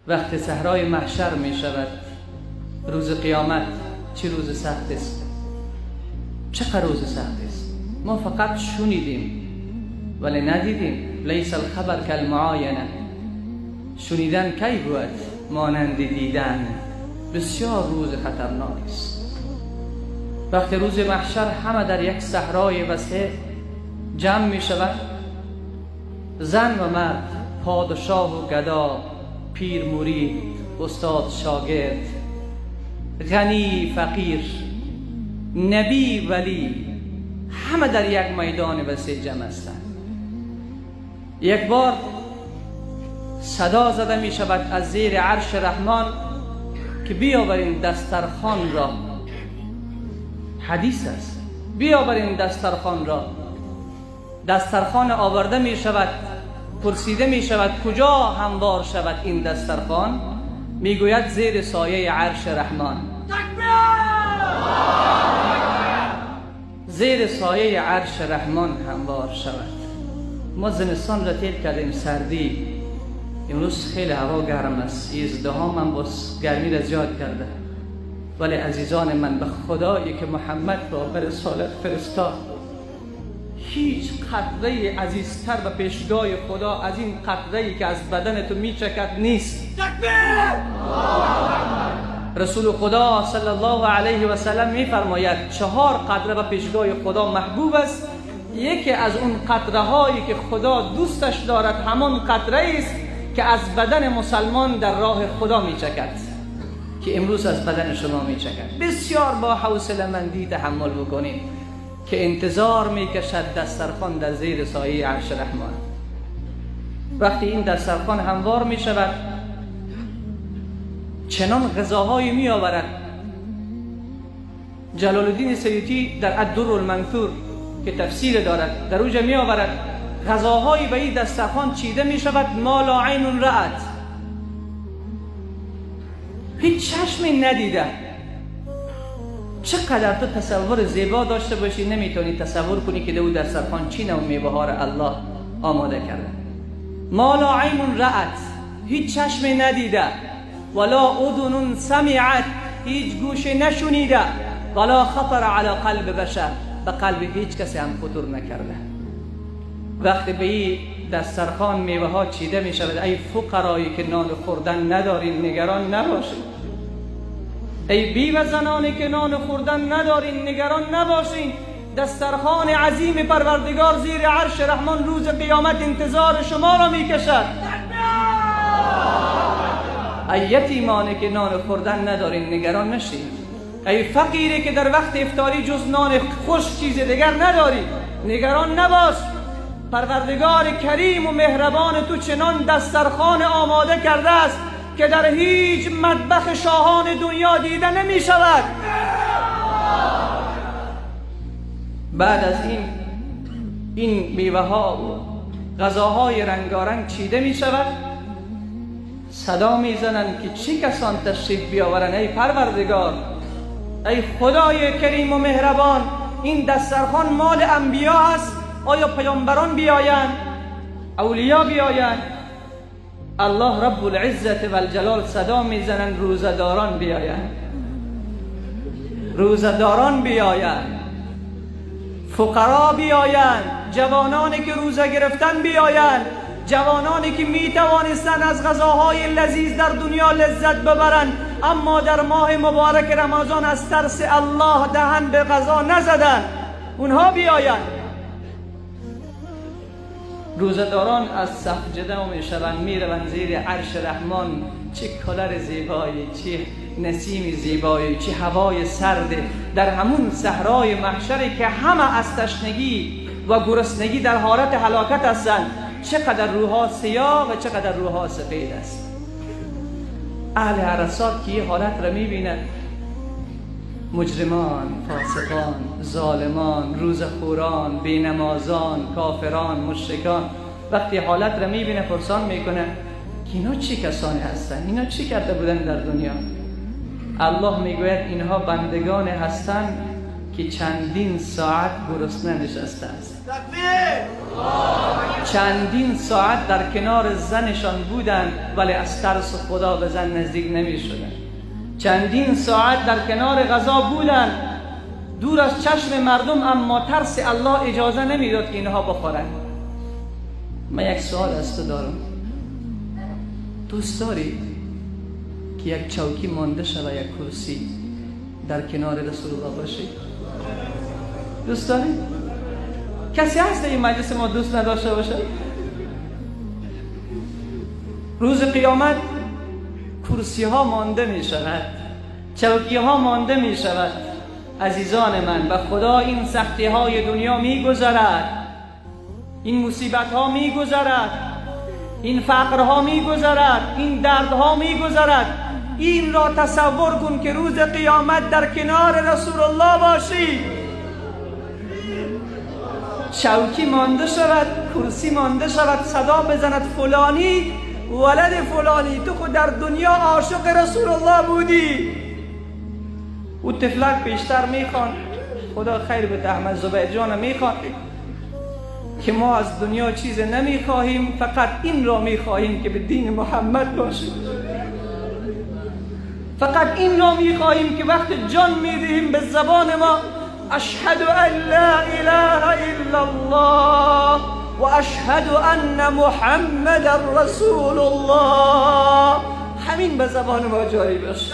وقت صحرای محشر می شود، روز قیامت چه روز سخت است، چقدر روز سخت است. ما فقط شنیدیم ولی ندیدیم. لیس الخبر کالمعاینه. شنیدن کی بود مانند دیدن. بسیار روز خطرناک است. وقت روز محشر همه در یک صحرای وسیع جمع می شود، زن و مرد، پادشاه و گدا، پیر مرید، استاد شاگرد، غنی فقیر، نبی ولی، همه در یک میدان وسیع جمع هستند. یک بار صدا زده می شود از زیر عرش رحمان که بیاورین دسترخوان را. حدیث است، بیاورین دسترخوان را. دسترخوان آورده می شود، پرسیده می شود کجا هموار شود این دسترخوان؟ می گوید زیر سایه عرش رحمان. زیر سایه عرش رحمان هموار شود. ما زمستان را تیر کردیم، سردی، امروز خیلی هوا گرم است، 11 من باز گرمی را زیاد کرده. ولی عزیزان من، به خدایی که محمد را به رسالت فرستاد، هیچ قطره عزیزتر به پیشگاه خدا از این قطره‌ای که از بدن تو میچکد نیست. رسول خدا صلی الله علیه و سلم میفرماید 4 قطره به پیشگاه خدا محبوب است. یکی از اون قطره هایی که خدا دوستش دارد همان قطره است که از بدن مسلمان در راه خدا میچکد، که امروز از بدن شما میچکد. بسیار با حوصله مندی تحمل بکنید که انتظار میکشد دسترخوان در زیر سایه عرش رحمان. وقتی این دسترخوان هموار میشود، چنان غذاهایی می آورد. جلال الدین سیوطی در الدر المنثور که تفسیر دارد در اوجا می آورد غذاهایی به این دسترخوان چیده می شود ما لا عین رأت، هیچ چشمی ندیده. چقدر تو تصور زیبا داشته باشی نمیتونی تصور کنی که در او دسترخوان چی نوع میوه ها را الله آماده کرده. ما لا عین رأت، هیچ چشمی ندیده، ولا اذن سمعت، هیچ گوش نشنیده، ولا خطر علی قلب بشر، به قلب هیچ کسی هم خطور نکرده. وقتی به این دسترخوان میوه ها چیده می شود، ای فقرایی که نان خوردن ندارین نگران نباشید. ای بیوه زنانی که نان خوردن ندارین نگران نباشین. دسترخوان عظیم پروردگار زیر عرش رحمان روز قیامت انتظار شما را می کشد. ای یتیمانی که نان خوردن ندارین نگران نشین. ای فقیری که در وقت افطاری جز نان خوش چیز دیگر نداری نگران نباش. پروردگار کریم و مهربان تو چنان دسترخوان آماده کرده است که در هیچ مطبخ شاهان دنیا دیده نمی شود. بعد از این میوه ها و غذاهای رنگارنگ چیده می شود، صدا می زنند که چی کسان تشریف بیاورند. ای پروردگار، ای خدای کریم و مهربان، این دسترخوان مال انبیا است. آیا پیامبران بیایند، اولیا بیایند؟ الله رب العزت و الجلال صدا میزنند روزداران بیایند، روزداران بیایند، فقرا بیایند، جوانانی که روزه گرفتن بیایند، جوانانی که می توانستند از غذاهای لذیذ در دنیا لذت ببرند اما در ماه مبارک رمضان از ترس الله دهن به غذا نزدند، اونها بیایند. روزداران از صف جدا می شوند، می روند زیر عرش رحمان. چه کلر زیبایی، چه نسیم زیبایی، چه هوای سرد در همون صحرای محشری که همه از تشنگی و گرسنگی در حالت هلاکت هستند. چقدر روحها سیاه و چقدر روحها سفید است. اهل عرصات که این حالت را می بیند، مجرمان، فاسقان، ظالمان، روزخوران، بینمازان، کافران، مشرکان، وقتی حالت را میبینه پرسان میکنه که اینا چی کسانی هستن؟ اینا چی کرده بودن در دنیا؟ الله میگوید اینها بندگان هستند که چندین ساعت گرسنه نشسته است. چندین ساعت در کنار زنشان بودند ولی از ترس خدا به زن نزدیک نمی شدند. چندین ساعت در کنار غذا بودند دور از چشم مردم، اما ترس الله اجازه نمیداد که اینها بخورند. من یک سوال از تو دارم، دوست داری که یک چوکی مانده شود، یک کرسی در کنار رسول الله باشی؟ دوست داری؟ کسی هست این مجلس ما دوست نداشته باشه؟ روز قیامت کرسی ها مانده می شود، چوکی ها مانده می شود. عزیزان من، به خدا این سختی های دنیا می گذرد، این مصیبت ها می گذرد، این فقر ها می گذرد، این درد ها می گذرد. این را تصور کن که روز قیامت در کنار رسول الله باشی، چوکی مانده شود، کرسی مانده شود، صدا بزند فلانی ولد فلانی، تو خود در دنیا عاشق رسول الله بودی. او طفلک بیشتر میخوان، خدا خیر به احمد زبیر جان، میخوان که ما از دنیا چیز نمیخواهیم، فقط این را میخواهیم که به دین محمد باشیم. فقط این را میخواهیم که وقت جان میدهیم به زبان ما اشهد ان لا اله الا الله و اشهد ان محمد رسول الله، همین به زبان ما جاری باشه.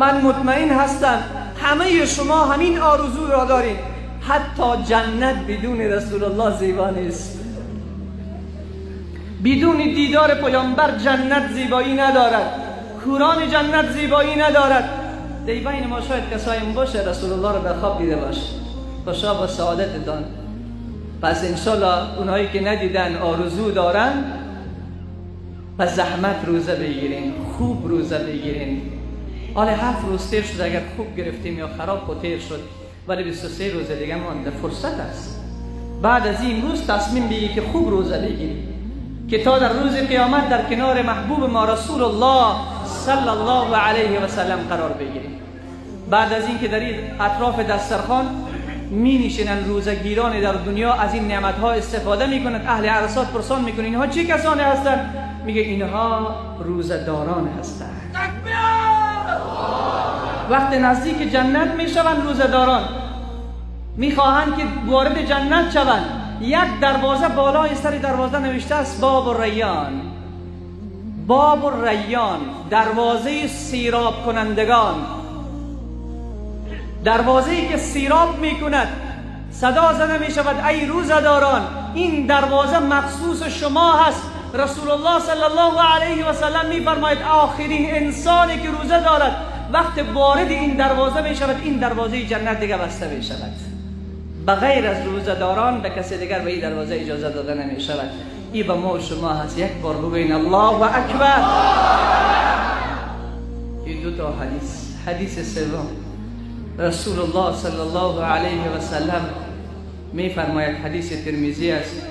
من مطمئن هستم همه شما همین آرزو را دارید. حتی جنت بدون رسول الله زیبا نیست. بدون دیدار پیامبر جنت زیبایی ندارد، کوران جنت زیبایی ندارد. در بین ما شاید کسایی باشه رسول الله رو به خواب دیده باشه، خوشا با سعادت دان. پس انشالله اونهایی که ندیدن آرزو دارن، پس زحمت روزه بگیرین، خوب روزه بگیرین. حالا 7 روز تیر شد، اگر خوب گرفتیم یا خراب خود تیر شد، ولی 23 روز دیگه مانده، فرصت است. بعد از این روز تصمیم بگیری که خوب روزه بگیری که تا در روز قیامت در کنار محبوب ما رسول الله صلی الله علیه و سلم قرار بگیری. بعد از این که در اطراف دسترخوان می نشینن روزگیران در دنیا، از این نعمتها استفاده میکنند. اهل عرصات پرسان میکنن اینها چه کسانی هستند؟ میگه اینها روزداران هستند. وقت نزدیک جنت میشوند روزداران، میخواهند که وارد جنت شوند. یک دروازه بالای سر دروازه نوشته است باب الریان. باب الریان، دروازه سیراب کنندگان، دروازه‌ای که سیراب میکند. صدا زده میشود ای روزداران، این دروازه مخصوص شما هست. رسول الله صلی الله علیه و سلم میفرماید آخرین انسانی که روزه دارد وقت وارد این دروازه میشود، این دروازه جنت دیگه بسته میشود. بغیر از روزداران به کسی دیگر به این دروازه اجازه داده نمیشود. این به ما و شما هست. یک بار بگوین الله اکبر. این دو تا حدیث سوم، رسول الله صلی الله علیه و سلم میفرماید، حدیث ترمذی است،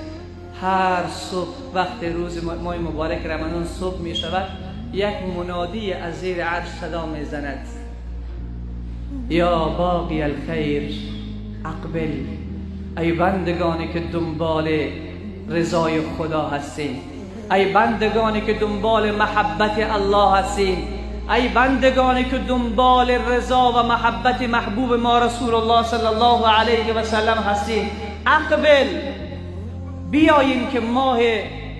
هر صبح وقت روز ماه مبارک رمضان صبح می شود، یک منادی از زیر عرش صدا می زند یا باقی الخیر اقبل. ای بندگانی که دنبال رضای خدا هستین، ای بندگانی که دنبال محبت الله هستین، ای بندگانی که دنبال رضا و محبت محبوب ما رسول الله صلی الله علیه و سلم هستین، اقبل، بیایین که ماه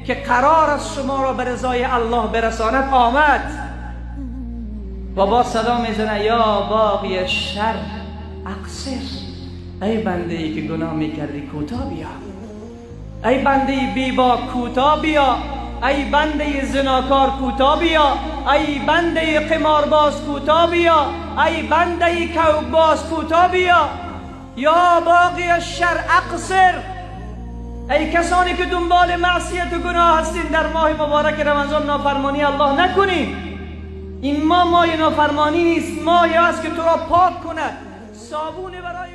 که قرار است شما را به رضای الله برساند آمد. و با صدا میزنه یا باقی الشر اقصر. ای بنده ای که گناه میکردی کوتاه بیا، ای بنده ای بیبا کوتاه بیا، ای بنده زناکار کوتاه بیا، ای بنده قمارباز کوتاه بیا، ای بنده کوباز کوتاه بیا. یا باقی الشر اقصر. ای کسانی که دنبال معصیت و گناه هستین، در ماه مبارک رمضان نافرمانی الله نکنین. این ماه نافرمانی نیست، ماهی است که تو را پاک کند، صابون برای